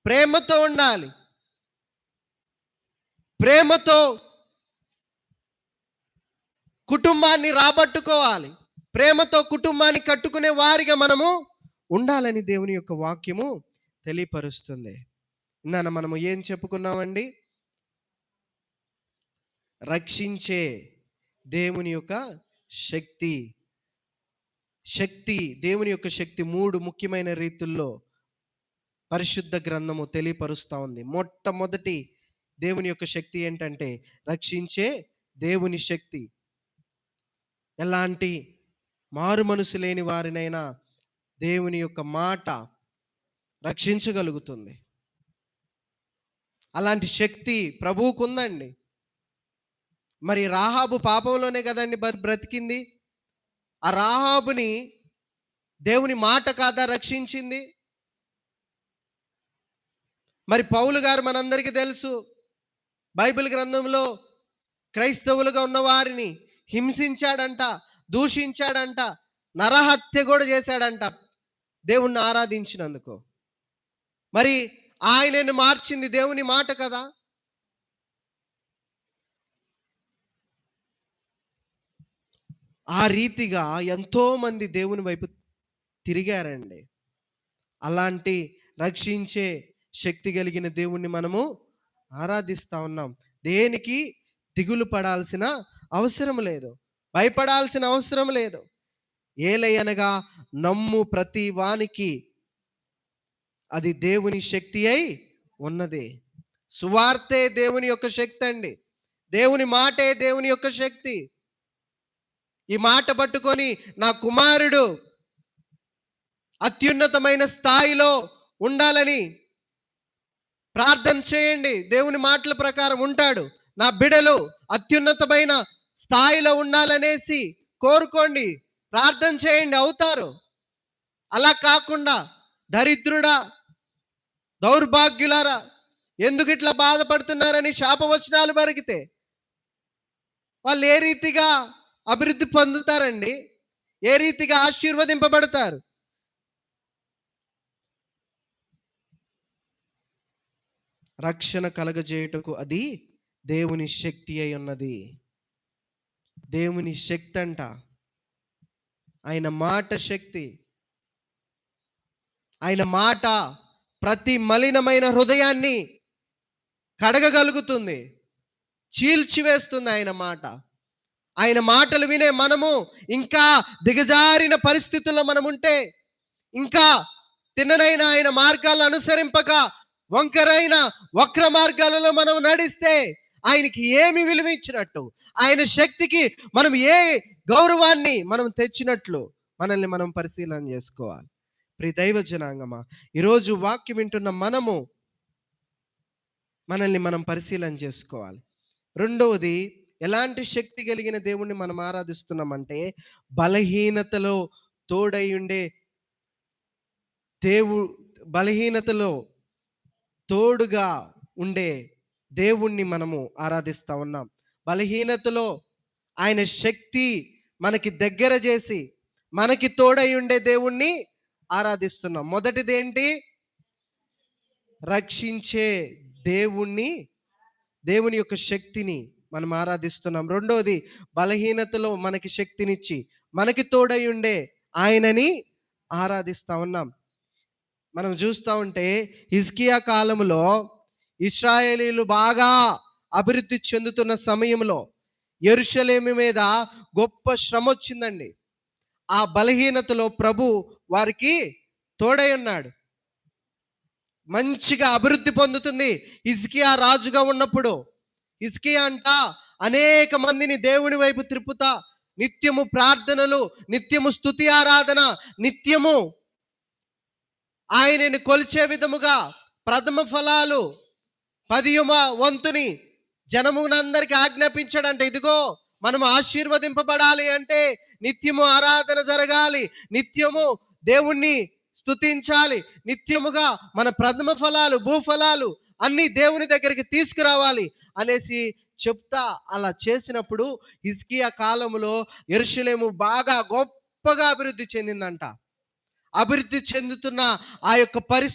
ప్రేమతో ఉండాలి. ప్రేమతో కుటుంబాన్ని రాబట్టుకోవాలి. ప్రేమతో కుటుంబాన్ని కట్టుకునే వారిగా మనము ఉండాలని దేవుని యొక్క వాక్యము తెలియపరుస్తుంది. ఇందాక మనము ఏం చెప్పుకున్నామండి? రక్షించే దేవుని యొక్క శక్తి. దేవుని యొక్క శక్తి 3 ముఖ్యమైన రీతుల్లో పరిశుద్ధ గ్రంథము తెలియపరుస్తూ ఉంది. మొట్టమొదటి దేవుని యొక్క శక్తి ఏంటంటే రక్షించే దేవుని శక్తి. ఎలాంటి మారు మనసు లేని వారినైనా దేవుని యొక్క మాట రక్షించగలుగుతుంది. అలాంటి శక్తి ప్రభువుకు ఉందండి. మరి రాహాబు పాపంలోనే కదండి బ్రతికింది. ఆ రాహాబుని దేవుని మాట కాదా రక్షించింది? మరి పౌలు గారు మనందరికీ తెలుసు, బైబిల్ గ్రంథంలో క్రైస్తవులుగా ఉన్న వారిని హింసించాడంట, దూషించాడంట, నరహత్య కూడా చేశాడంట దేవుణ్ణి ఆరాధించినందుకు. మరి ఆయనను మార్చింది దేవుని మాట కదా. ఆ రీతిగా ఎంతో మంది దేవుని వైపు తిరిగారండి. అలాంటి రక్షించే శక్తి కలిగిన దేవుణ్ణి మనము ఆరాధిస్తా ఉన్నాం. దేనికి దిగులు పడాల్సిన అవసరం లేదు, భయపడాల్సిన అవసరం లేదు. ఏలయనగా నమ్ము ప్రతి వానికి అది దేవుని శక్తి అయి ఉన్నది. సువార్తే దేవుని యొక్క శక్తి అండి. దేవుని మాటే దేవుని యొక్క శక్తి. ఈ మాట పట్టుకొని నా కుమారుడు అత్యున్నతమైన స్థాయిలో ఉండాలని ప్రార్థన చేయండి. దేవుని మాటల ప్రకారం ఉంటాడు. నా బిడ్డలు అత్యున్నతమైన స్థాయిలో ఉండాలనేసి కోరుకోండి, ప్రార్థన చేయండి, అవుతారు. అలా కాకుండా దరిద్రుడా, దౌర్భాగ్యులారా, ఎందుకు ఇట్లా బాధపడుతున్నారని శాపవచనాలు మరిగితే వాళ్ళు ఏ రీతిగా అభివృద్ధి పొందుతారండి? ఏ రీతిగా ఆశీర్వదింపబడతారు? రక్షణ కలగజేయుటకు అది దేవుని శక్తి అయి ఉన్నది. దేవుని శక్తి అంట. ఆయన మాట శక్తి. ఆయన మాట ప్రతి మలినమైన హృదయాన్ని కడగగలుగుతుంది, చీల్చివేస్తుంది ఆయన మాట. ఆయన మాటలు వినే మనము ఇంకా దిగజారిన పరిస్థితుల్లో మనముంటే, ఇంకా తిన్ననైన ఆయన మార్గాలను అనుసరింపక వంకరైన వక్ర మార్గాలలో మనం నడిస్తే ఆయనకి ఏమి విలువ ఇచ్చినట్టు? ఆయన శక్తికి మనం ఏ గౌరవాన్ని మనం తెచ్చినట్లు? మనల్ని మనం పరిశీలన చేసుకోవాలి. ప్రియ దైవ జనాంగమా, ఈరోజు వాక్యం వింటున్న మనము మనల్ని మనం పరిశీలన చేసుకోవాలి. రెండవది, ఎలాంటి శక్తి కలిగిన దేవుణ్ణి మనం ఆరాధిస్తున్నామంటే బలహీనతలో తోడై ఉండే బలహీనతలో తోడుగా ఉండే దేవుణ్ణి మనము ఆరాధిస్తా ఉన్నాం. బలహీనతలో ఆయన శక్తి మనకి దగ్గర చేసి మనకి తోడై ఉండే దేవుణ్ణి ఆరాధిస్తున్నాం. మొదటిది ఏంటి? రక్షించే దేవుని యొక్క శక్తిని మనం ఆరాధిస్తున్నాం. రెండోది, బలహీనతలో మనకి శక్తినిచ్చి మనకి తోడై ఉండే ఆయనని ఆరాధిస్తా ఉన్నాం. మనం చూస్తూ ఉంటే హిజ్కియా కాలంలో ఇశ్రాయేలీలు బాగా అభివృద్ధి చెందుతున్న సమయంలో యెరూషలేము మీద గొప్ప శ్రమ వచ్చిందండి. ఆ బలహీనతలో ప్రభు వారికి తోడై ఉన్నాడు. మంచిగా అభివృద్ధి పొందుతుంది హిజ్కియా రాజుగా ఉన్నప్పుడు. హిజ్కియా అంట అనేక మందిని దేవుని వైపు త్రిప్పుతా, నిత్యము ప్రార్థనలు, నిత్యము స్తుతి ఆరాధన, నిత్యము ఆయనని కొలిచే విధముగా ప్రథమ ఫలాలు 10వ వంతుని జనమునందరికి ఆజ్ఞాపించాడంటే, ఇదిగో మనం ఆశీర్వదింపబడాలి అంటే నిత్యము ఆరాధన జరగాలి, నిత్యము దేవుణ్ణి స్తుతించాలి, నిత్యముగా మన ప్రథమ ఫలాలు, భూఫలాలు అన్నీ దేవుని దగ్గరికి తీసుకురావాలి అనేసి చెప్తా అలా చేసినప్పుడు హిజ్కియా కాలంలో యెరూషలేము బాగా గొప్పగా అభివృద్ధి చెందిందంట. అభివృద్ధి చెందుతున్న ఆ యొక్క